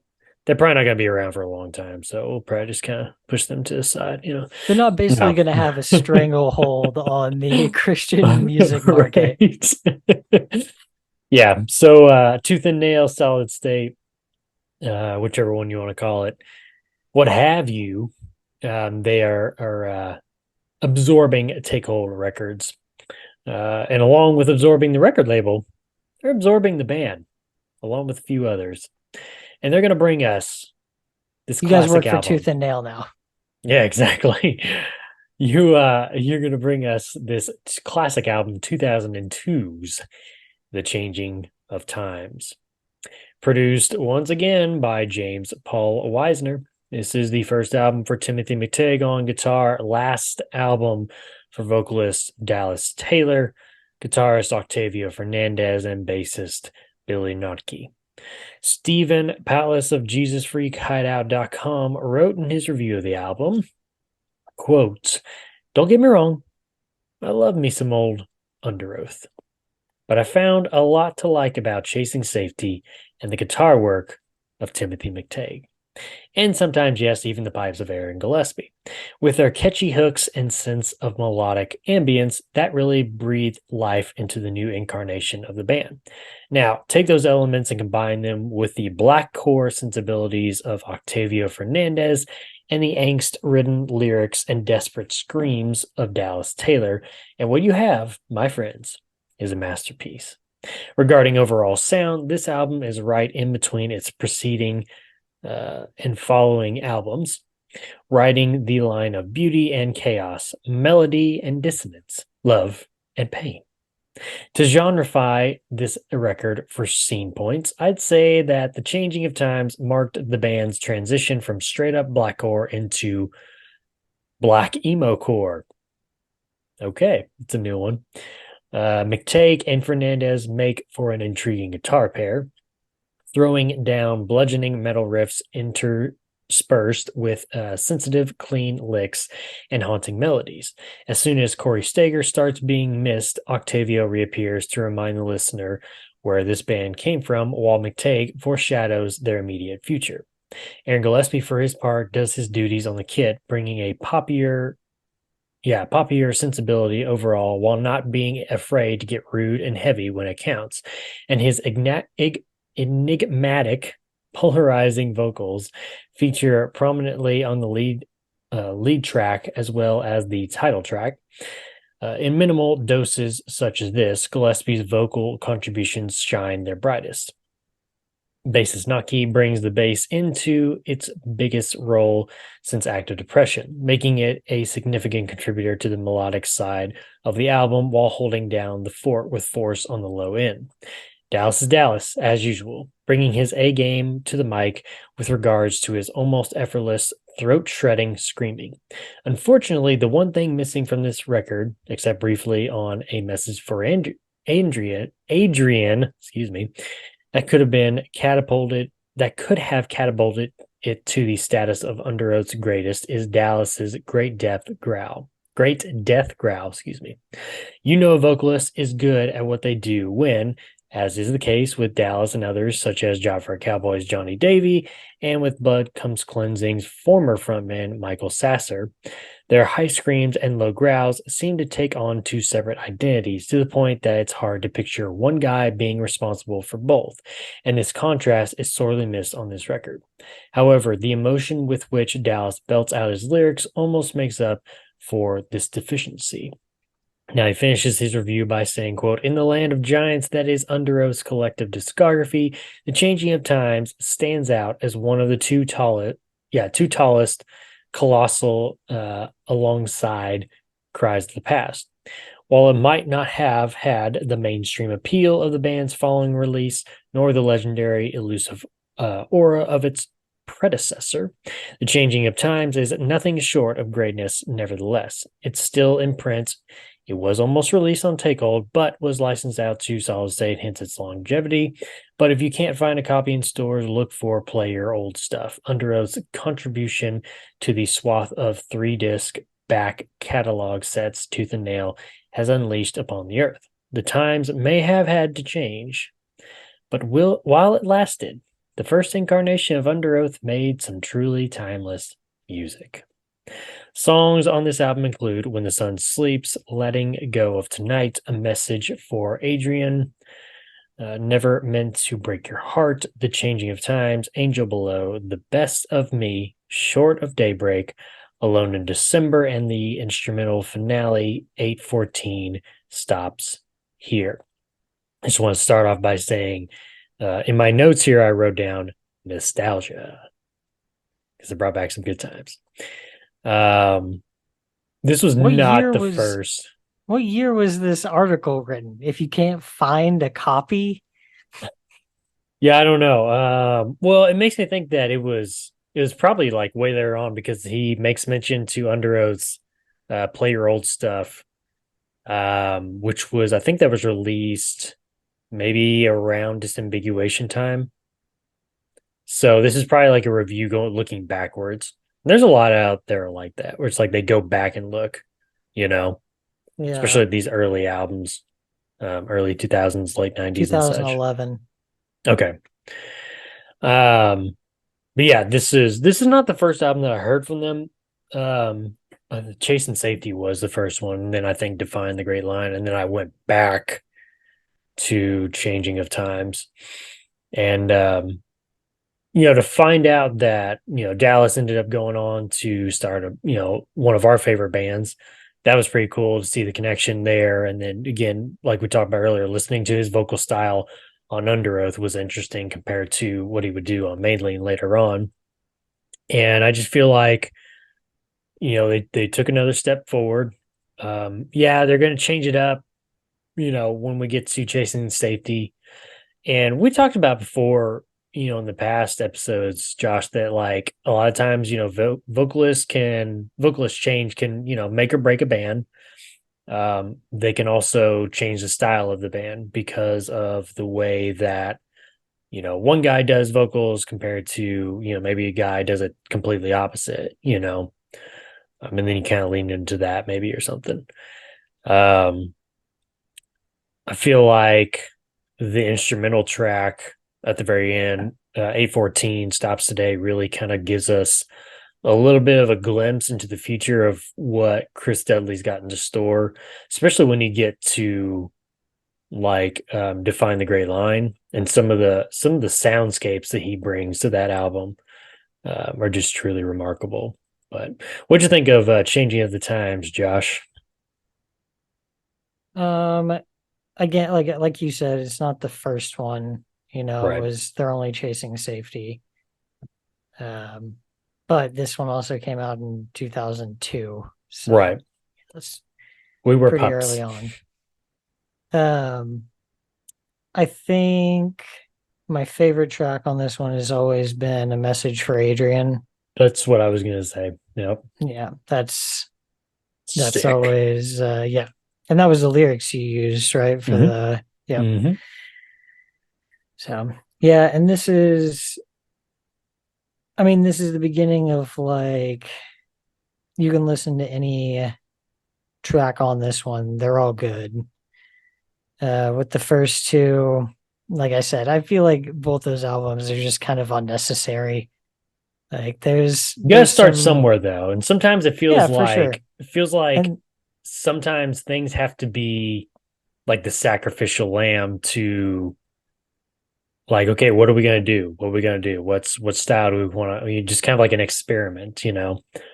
they're probably not going to be around for a long time, so we'll probably just kind of push them to the side. They're not basically No. going to have a stranglehold on the Christian music market. Right. Yeah. So Tooth and Nail, Solid State, whichever one you want to call it, what have you. They are absorbing Take Hold Records. And along with absorbing the record label, they're absorbing the band, along with a few others. And they're going to bring us This You guys work classic for album. Tooth and Nail now. Yeah, exactly. You're gonna bring us this classic album, 2002's The Changing of Times. Produced once again by James Paul Wisner. This is the first album for Timothy McTague on guitar, last album for vocalist Dallas Taylor, guitarist Octavio Fernandez, and bassist Billy Notke. Stephen Palace of JesusFreakHideout.com wrote in his review of the album, quote, "Don't get me wrong, I love me some old Underoath, but I found a lot to like about Chasing Safety and the guitar work of Timothy McTague. And sometimes, yes, even the pipes of Aaron Gillespie. With their catchy hooks and sense of melodic ambience, that really breathed life into the new incarnation of the band. Now, take those elements and combine them with the black core sensibilities of Octavio Fernandez and the angst-ridden lyrics and desperate screams of Dallas Taylor, and what you have, my friends, is a masterpiece. Regarding overall sound, this album is right in between its preceding and following albums, riding the line of beauty and chaos, melody and dissonance, love and pain. To genreify this record for scene points, I'd say that The Changing of Times marked the band's transition from straight up blackcore into black emo core. Okay, it's a new one. McTague and Fernandez make for an intriguing guitar pair, throwing down bludgeoning metal riffs interspersed with sensitive, clean licks and haunting melodies. As soon as Corey Steger starts being missed, Octavio reappears to remind the listener where this band came from, while McTague foreshadows their immediate future. Aaron Gillespie, for his part, does his duties on the kit, bringing a poppier sensibility overall while not being afraid to get rude and heavy when it counts. And his enigmatic, polarizing vocals feature prominently on the lead track as well as the title track. In minimal doses such as this, Gillespie's vocal contributions shine their brightest. Bassist Naki brings the bass into its biggest role since Active Depression, making it a significant contributor to the melodic side of the album while holding down the fort with force on the low end. Dallas is Dallas, as usual, bringing his A game to the mic with regards to his almost effortless throat-shredding screaming. Unfortunately, the one thing missing from this record, except briefly on A Message for Adrian, that could have catapulted it to the status of Underoath's greatest, is Dallas's great death growl. You know a vocalist is good at what they do when, as is the case with Dallas and others such as Job for Cowboys' Johnny Davey, and with Blood Comes Cleansing's former frontman Michael Sasser, their high screams and low growls seem to take on two separate identities to the point that it's hard to picture one guy being responsible for both, and this contrast is sorely missed on this record. However, the emotion with which Dallas belts out his lyrics almost makes up for this deficiency. Now he finishes his review by saying, quote, "In the land of giants that is Underoath's collective discography, The Changing of Times stands out as one of the two tallest colossal alongside Cries of the Past. While it might not have had the mainstream appeal of the band's following release, nor the legendary elusive aura of its predecessor, The Changing of Times is nothing short of greatness nevertheless. It's still in print. It was almost released on Takehold, but was licensed out to Solid State, hence its longevity. But if you can't find a copy in stores, look for Play Your Old Stuff. Underoath's contribution to the swath of 3-disc back catalog sets Tooth and Nail has unleashed upon the earth. The times may have had to change, but while it lasted, the first incarnation of Underoath made some truly timeless music. Songs on this album include When the Sun Sleeps, Letting Go of Tonight, A Message for Adrian, Never Meant to Break Your Heart, The Changing of Times, Angel Below, The Best of Me, Short of Daybreak, Alone in December, and the instrumental finale, 814, stops here. I just want to start off by saying, in my notes here, I wrote down nostalgia. because it brought back some good times. This was What not year the was first. what year was this article written? If you can't find a copy, Yeah, I don't know. Well, it makes me think that it was probably like way later on because he makes mention to Underoath's Play Your Old Stuff, which was, I think that was released maybe around disambiguation time. So this is probably like a review going looking backwards. There's a lot out there like that where it's like they go back and look, you know, yeah, especially these early albums, early 2000s, late 90s and such. 2011. Okay. Um, but yeah, this is not the first album that I heard from them. Chase and Safety was the first one, and then I think Define the Great Line, and then I went back to Changing of Times. And to find out that, Dallas ended up going on to start one of our favorite bands, that was pretty cool to see the connection there. And then again, like we talked about earlier, listening to his vocal style on Underoath was interesting compared to what he would do on Mainly later on. And I just feel like, they took another step forward. Yeah, they're going to change it up, when we get to Chasing Safety. And we talked about before, in the past episodes, Josh, that like a lot of times, vocalist change can, make or break a band. They can also change the style of the band because of the way that, one guy does vocals compared to, maybe a guy does it completely opposite. And then you kind of lean into that maybe or something. Um, I feel like the instrumental track at the very end, 814 Stops Today, really kind of gives us a little bit of a glimpse into the future of what Chris Dudley's got into store, especially when you get to like Define the Great Line, and some of the soundscapes that he brings to that album are just truly remarkable. But what'd you think of Changing of the Times, Josh? Um, again, like you said, it's not the first one. It Right. was they're only chasing safety. Um, but this one also came out in 2002, so Right. that's We were pretty pups. early on. Um, I think my favorite track on this one has always been A Message for Adrian. That's what I was gonna say. Yep. Yeah, that's Sick. always yeah. And that was the lyrics you used, right? For Hmm. the yeah. Hmm. So yeah, and this is the beginning of like you can listen to any track on this one. They're all good. With the first two, like I said, I feel like both those albums are just kind of unnecessary. Like You gotta there's start some somewhere though, and sometimes it yeah, feels for sure. like it feels like And sometimes things have to be like the sacrificial lamb to like, okay, what are we gonna do? What are we gonna do? What style do we want to? Just kind of like an experiment.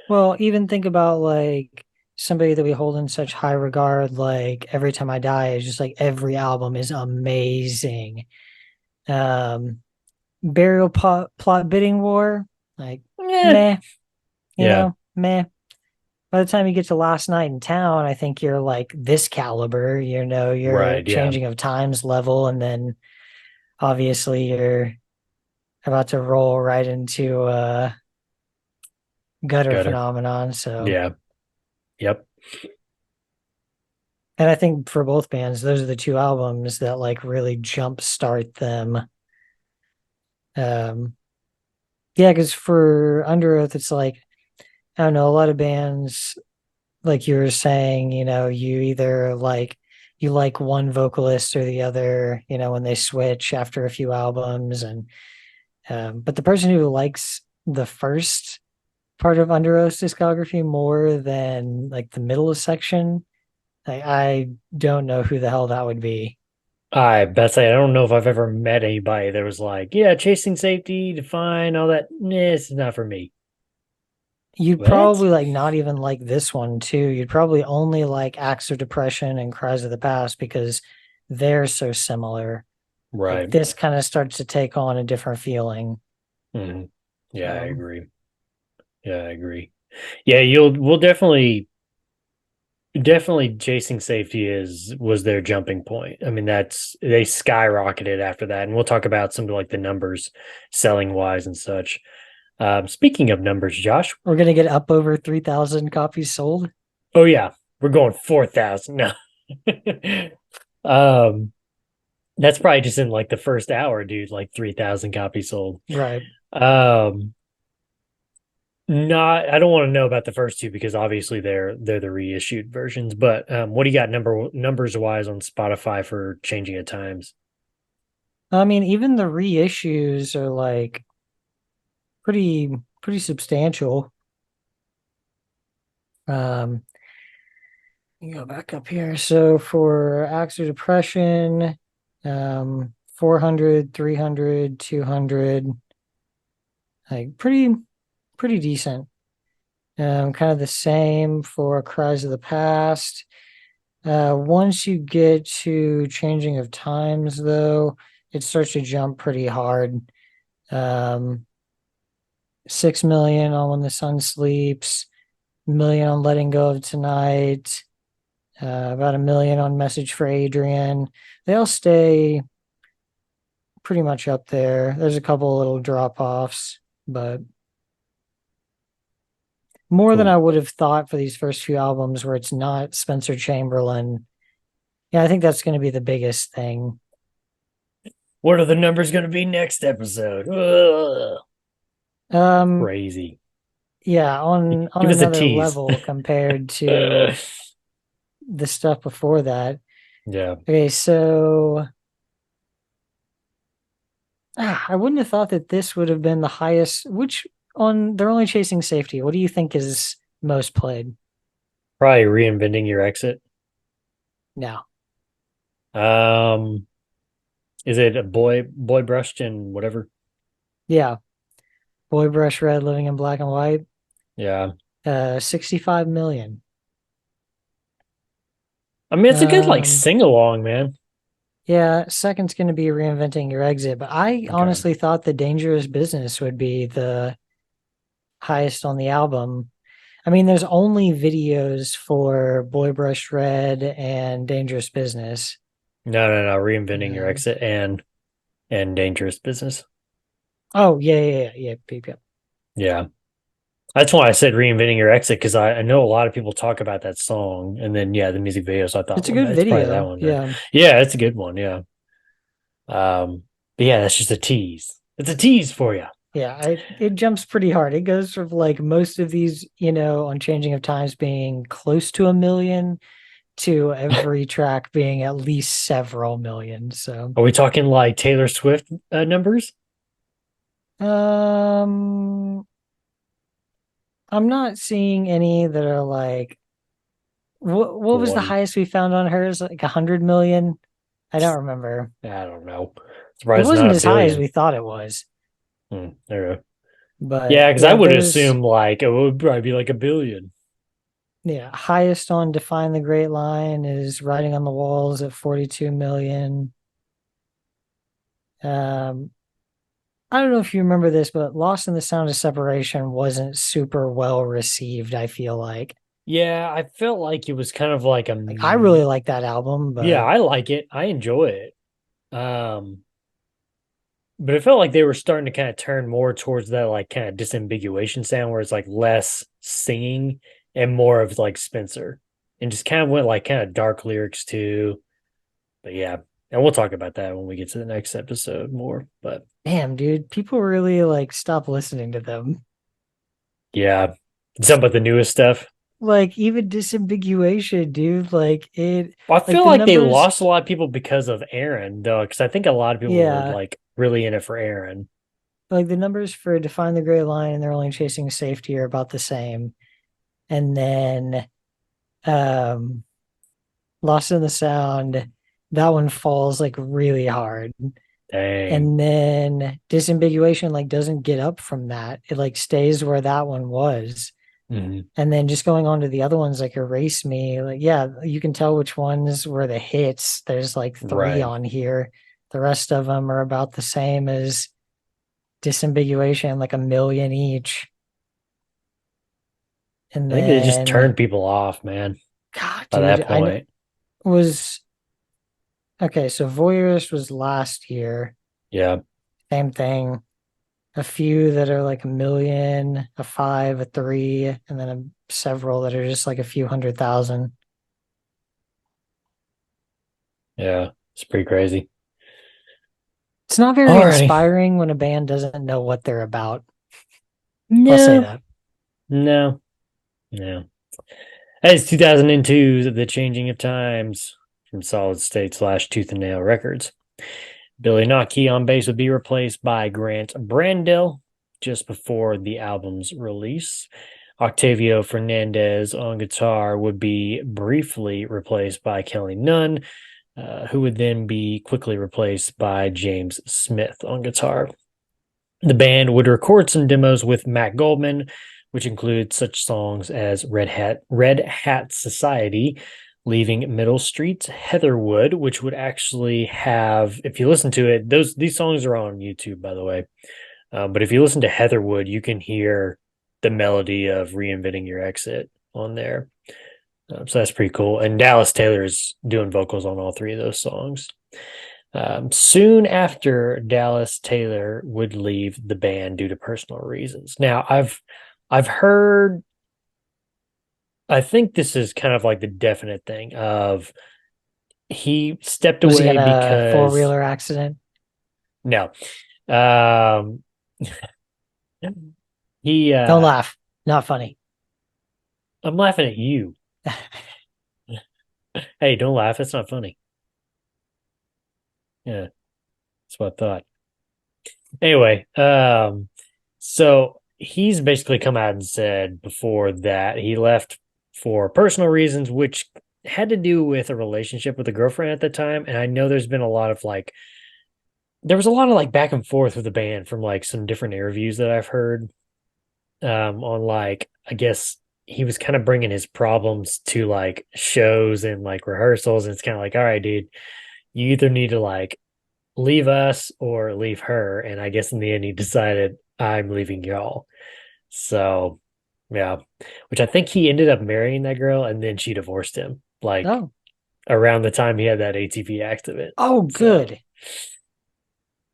well, even think about like somebody that we hold in such high regard, like Every Time I Die is just like every album is amazing. Um Plot Bidding War, like Yeah, meh, yeah, meh. By the time you get to Last Night in Town, I think you're like this caliber, you're right, yeah, changing of times level, and then obviously you're about to roll right into gutter gutter, phenomenon. So, yeah, yep. and I think for both bands, those are the two albums that like really jumpstart them. Um, yeah, because for Under Oath, it's like I don't know, a lot of bands, like you were saying, you either you like one vocalist or the other, when they switch after a few albums, and but the person who likes the first part of Under Oath's discography more than like the middle section, I don't know who the hell that would be. I don't know if I've ever met anybody that was like, yeah, chasing safety, define all that. Nah, it's not for me. You'd What? probably like not even like this one too. You'd probably only like Acts of Depression and Cries of the Past because they're so similar. Like Right. this kind of starts to take on a different feeling. Mhm. Yeah, I So agree. Yeah, I agree. Yeah, we'll definitely chasing safety was their jumping point. I mean, they skyrocketed after that, and we'll talk about some of like the numbers selling wise and such. Speaking of numbers, Josh. We're gonna get up over 3,000 copies sold. Oh yeah, we're going 4,000 now. um, that's probably just in like the first hour, dude. Like 3,000 copies sold. Right. Um, Not, I don't want to know about the first two because obviously they're the reissued versions. But what do you got numbers wise on Spotify for Changing of Times? I mean, even the reissues are like pretty substantial. Um, you go back up here. So for Acts of Depression, 400, 300, 200, like pretty decent. Kind of the same for Cries of the Past. Once you get to Changing of Times, though, it starts to jump pretty hard. 6 million on When the Sun Sleeps, million on Letting Go of Tonight, about 1 million on Message for Adrian. They all stay pretty much up there. There's a couple little drop offs, but more than Cool. I would have thought for these first few albums where it's not Spencer Chamberlain. Yeah, I think that's going to be the biggest thing. What are the numbers going to be next episode? Ugh, Um, crazy. yeah, on Give us a another tease. level compared to the stuff before that. Yeah. Okay, so I wouldn't have thought that this would have been the highest. Which on They're Only Chasing Safety. What do you think is most played? Probably Reinventing Your Exit. No. Um, is it a boy brushed and whatever? Yeah. Boy Brush Red, Living in Black and White. Yeah. 65 million. I mean, it's a good like Um, sing along, man. yeah, second's going to be Reinventing Your Exit, but I Okay. honestly thought The Dangerous Business would be the highest on the album. I mean, there's only videos for Boy Brush Red and Dangerous Business. No. Reinventing Your Um, Exit and Dangerous Business. oh, yeah. Peep, yeah. Yeah. That's why I said Reinventing Your Exit because I know a lot of people talk about that song and then yeah, the music video. So I thought, It's a well, good that's probably that video. one then. Yeah. Yeah, it's a good one. Yeah. But yeah, that's just a tease. It's a tease for you. Yeah, it jumps pretty hard. It goes from like most of these, on Changing of Times being close to 1 million to every track being at least several million. So, Are we talking like Taylor Swift numbers? um, I'm not seeing any that are like what was the 20. highest we found on hers? Like 100 million? I don't remember. I don't know. It Surprised it's wasn't not a as high as billion. we thought it was, There we go. but Yeah, because I yeah, would there's assume like it would probably be like a billion. yeah, highest on Define the Great Line is Writing on the Walls at 42 million. Um, I don't know if you remember this, but Lost in the Sound of Separation wasn't super well received, I feel like. Yeah, I felt like it was kind of like Like I really like that album, yeah, but I like it. I enjoy it. But it felt like they were starting to kind of turn more towards that like kind of disambiguation sound where it's like less singing and more of like Spencer. And just kind of went like kind of dark lyrics too. But yeah. And we'll talk about that when we get to the next episode more. But damn, dude, people really like stop listening to them. yeah. Some about the newest stuff. Like even Disambiguation, dude, I like feel the like they numbers, lost a lot of people because of Aaron, though, because I think a lot of people were yeah, like really in it for Aaron. like the numbers for Define the Gray Line and They're Only Chasing Safety are about the same. And then um Lost in the Sound, that one falls like really hard. Dang. And then Disambiguation like doesn't get up from that. It like stays where that one was. Mhm. And then just going on to the other ones like Erase Me, like yeah, you can tell which ones were the hits. There's like three Right. on here. The rest of them are about the same as Disambiguation, like 1 million each. And I think they just then, turned people off, man. God, By dude, that point, was okay. So Voyeurist was last year. yeah, Same thing. A few that are like a million, a five, a three, and then several that are just like a few 100,000. yeah, it's pretty crazy. It's not very Alrighty. inspiring when a band doesn't know what they're about. I'll say No, that. no, no. It's 2002's The Changing of Times from Solid State / Tooth and Nail Records. Billy Notkey on bass would be replaced by Grant Brandel just before the album's release. Octavio Fernandez on guitar would be briefly replaced by Kelly Nunn, who would then be quickly replaced by James Smith on guitar. The band would record some demos with Matt Goldman, which include such songs as Red Hat Society, Leaving Middle Street, Heatherwood, which would actually have, if you listen to it, these songs are on YouTube, by the way. But if you listen to Heatherwood, you can hear the melody of Reinventing Your Exit on there. So that's pretty cool. And Dallas Taylor's doing vocals on all three of those songs. Soon after, Dallas Taylor would leave the band due to personal reasons. Now, I've heard, I think this is kind of like the definite thing of he stepped Was he away in a because four-wheeler accident? no, um, he. Don't laugh. Not funny. I'm laughing at you. Hey, don't laugh. It's not funny. Yeah, that's what I thought. Anyway, so he's basically come out and said before that he left for personal reasons, which had to do with a relationship with a girlfriend at the time. And I know there's been a lot of like, there was a lot of like back and forth with the band from like some different interviews that I've heard on like, I guess he was kind of bringing his problems to like shows and like rehearsals. And it's kind of like, all right, dude, you either need to like leave us or leave her. And I guess in the end, he decided I'm leaving y'all. So, yeah, which I think he ended up marrying that girl and then she divorced him like Oh, around the time he had that ATV accident. oh, So, good. I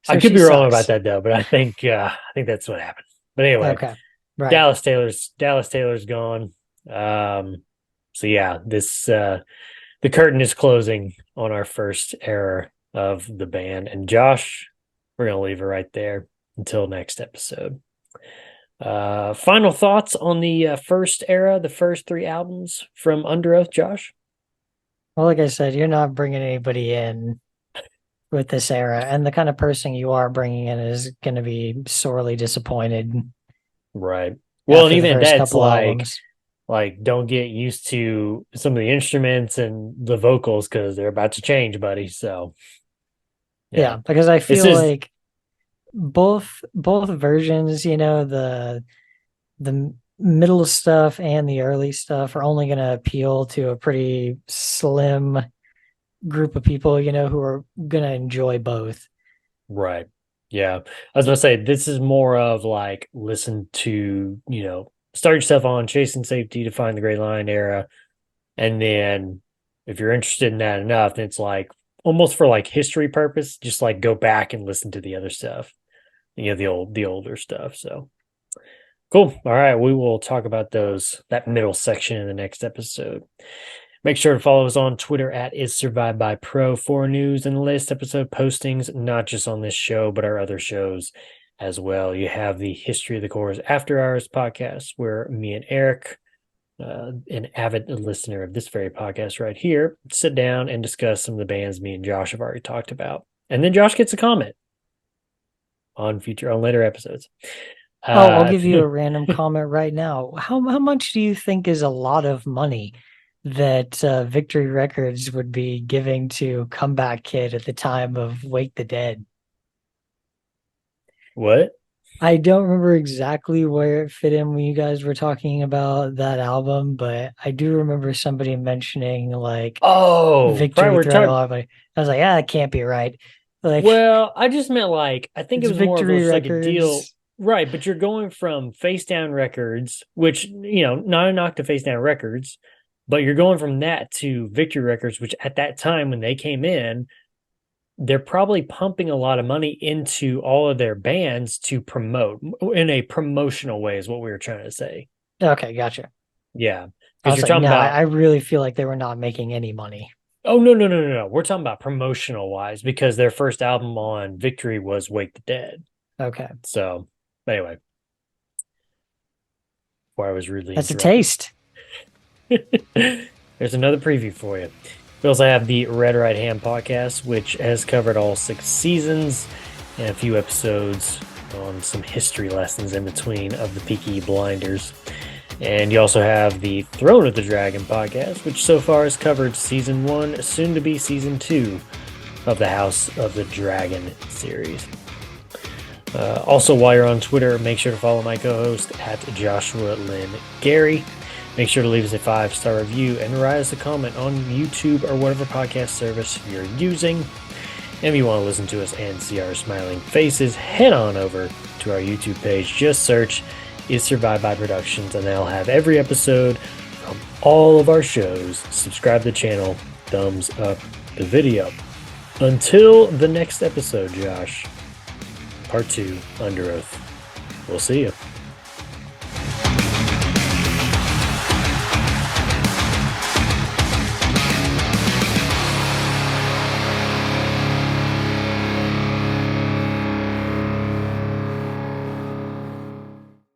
So could she be wrong about sucks. that though, but I think that's what happened. But anyway, Okay, right. Dallas Taylor's gone. So yeah, this the curtain is closing on our first era of the band. And Josh, we're gonna leave it right there until next episode. Final thoughts on the first era, the first three albums from Underoath, Josh? Well, like I said, you're not bringing anybody in with this era, and the kind of person you are bringing in is going to be sorely disappointed Right. Well, and after the even at first that, it's couple albums. like don't get used to some of the instruments and the vocals because they're about to change, buddy. So yeah, Yeah, because I this feel is like both versions, the middle stuff and the early stuff are only going to appeal to a pretty slim group of people, who are going to enjoy both. right. Yeah, I was gonna say this is more of like listen to start yourself on Chasing Safety to Find the Great Line era, and then if you're interested in that enough, then it's like almost for like history purpose, just like go back and listen to the other stuff, the older stuff. So cool. All right, we will talk about that middle section in the next episode. Make sure to follow us on Twitter at @IsSurvivedByPro for news and latest episode postings, not just on this show, but our other shows as well. You have the History of the Cores After Hours podcast, where me and Eric, an avid listener of this very podcast right here, sit down and discuss some of the bands me and Josh have already talked about. And then Josh gets a comment on later episodes. Oh, I'll give you a random comment right now. How much do you think is a lot of money that Victory Records would be giving to Comeback Kid at the time of Wake the Dead? What? I don't remember exactly where it fit in when you guys were talking about that album, but I do remember somebody mentioning like Oh, Victory we're throughout talking. all of it. I was like, that can't be right. Like, Well, I just meant like I think it it's was more of Victory just like a deal. Records. Right, but you're going from Face Down Records, which, not a knock to Face Down Records, but you're going from that to Victory Records, which at that time when they came in, they're probably pumping a lot of money into all of their bands to promote in a promotional way, is what we were trying to say. Okay, gotcha. Yeah. I Because was you're like, talking no, about, I really feel like they were not making any money. oh, no. We're talking about promotional wise because their first album on Victory was Wake the Dead. Okay. So, anyway, before I was rudely That's a interrupted. taste. There's another preview for you. We also have the Red Right Hand podcast, which has covered all 6 seasons and a few episodes on some history lessons in between of the Peaky Blinders. And you also have the Throne of the Dragon podcast, which so far has covered season 1, soon to be season 2 of the House of the Dragon series. Also, while you're on Twitter, make sure to follow my co-host at Joshua Lynn Gary. Make sure to leave us a 5-star review and write us a comment on YouTube or whatever podcast service you're using. And if you want to listen to us and see our smiling faces, head on over to our YouTube page. Just search Is Survived by Productions, and they'll have every episode from all of our shows. Subscribe to the channel, thumbs up the video. Until the next episode, Josh. Part 2, Underoath. We'll see you.